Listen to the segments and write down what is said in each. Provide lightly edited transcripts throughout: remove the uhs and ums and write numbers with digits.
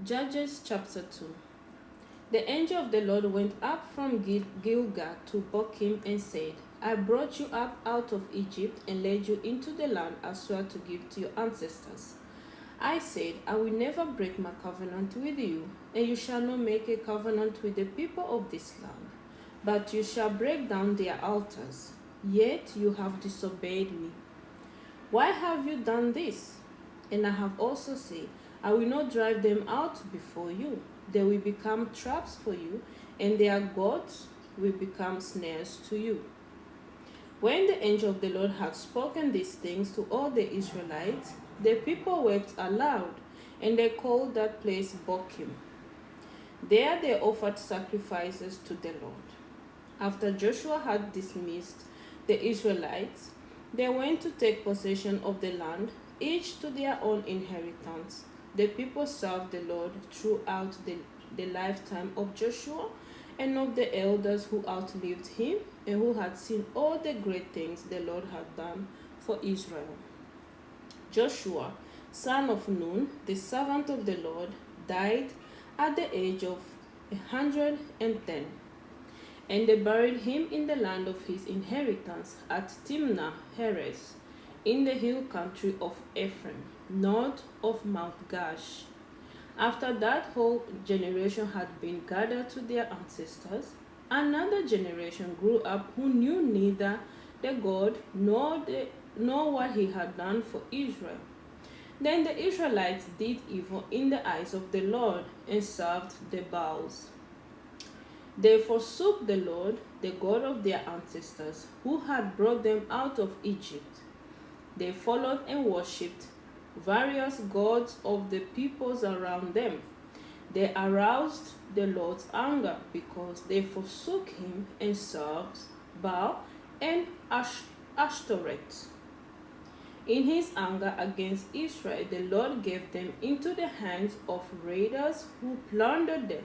Judges chapter 2. The angel of the Lord went up from Gilgal to Bochim and said, I brought you up out of Egypt and led you into the land I swore to give to your ancestors. I said, I will never break my covenant with you, and you shall not make a covenant with the people of this land, but you shall break down their altars. Yet you have disobeyed me. Why have you done this? And I have also said, I will not drive them out before you. They will become traps for you, and their gods will become snares to you. When the angel of the Lord had spoken these things to all the Israelites, the people wept aloud, and they called that place Bochim. There they offered sacrifices to the Lord. After Joshua had dismissed the Israelites, they went to take possession of the land, each to their own inheritance. The people served the Lord throughout the lifetime of Joshua and of the elders who outlived him and who had seen all the great things the Lord had done for Israel. Joshua, son of Nun, the servant of the Lord, died at the age of 110, and they buried him in the land of his inheritance at Timnah Heres, in the hill country of Ephraim, north of Mount Gash. After that whole generation had been gathered to their ancestors, another generation grew up who knew neither the God nor what he had done for Israel. Then the Israelites did evil in the eyes of the Lord and served the Baals. They forsook the Lord, the God of their ancestors, who had brought them out of Egypt. They followed and worshipped various gods of the peoples around them. They aroused the Lord's anger because they forsook him and served Baal and Ashtoreth. In his anger against Israel, the Lord gave them into the hands of raiders who plundered them.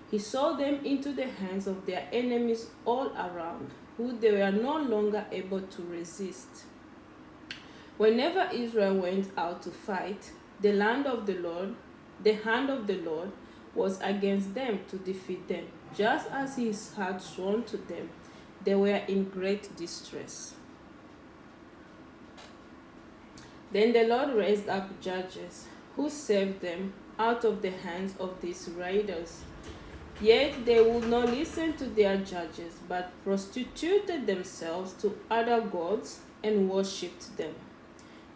He sold them into the hands of their enemies all around, who they were no longer able to resist. Whenever Israel went out to fight, the hand of the Lord was against them to defeat them, just as he had sworn to them. They were in great distress. Then the Lord raised up judges who saved them out of the hands of these raiders. Yet they would not listen to their judges, but prostituted themselves to other gods and worshipped them.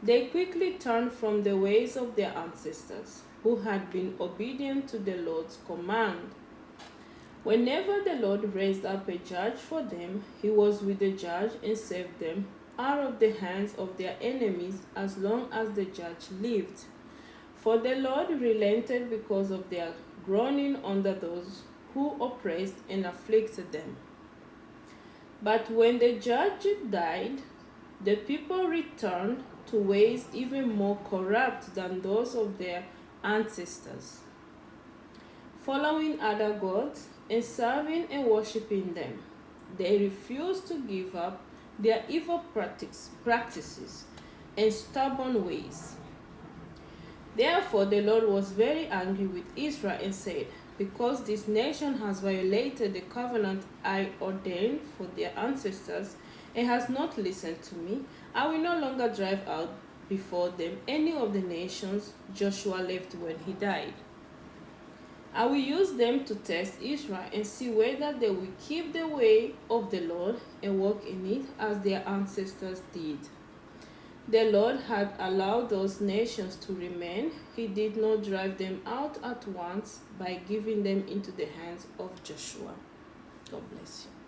They quickly turned from the ways of their ancestors, who had been obedient to the Lord's command. Whenever the Lord raised up a judge for them, he was with the judge and saved them out of the hands of their enemies as long as the judge lived. For the Lord relented because of their groaning under those who oppressed and afflicted them. But when the judge died, the people returned to ways even more corrupt than those of their ancestors, following other gods and serving and worshipping them. They refused to give up their evil practices and stubborn ways. Therefore the Lord was very angry with Israel and said, because this nation has violated the covenant I ordained for their ancestors and has not listened to me, I will no longer drive out before them any of the nations Joshua left when he died. I will use them to test Israel and see whether they will keep the way of the Lord and walk in it as their ancestors did. The Lord had allowed those nations to remain. He did not drive them out at once by giving them into the hands of Joshua. God bless you.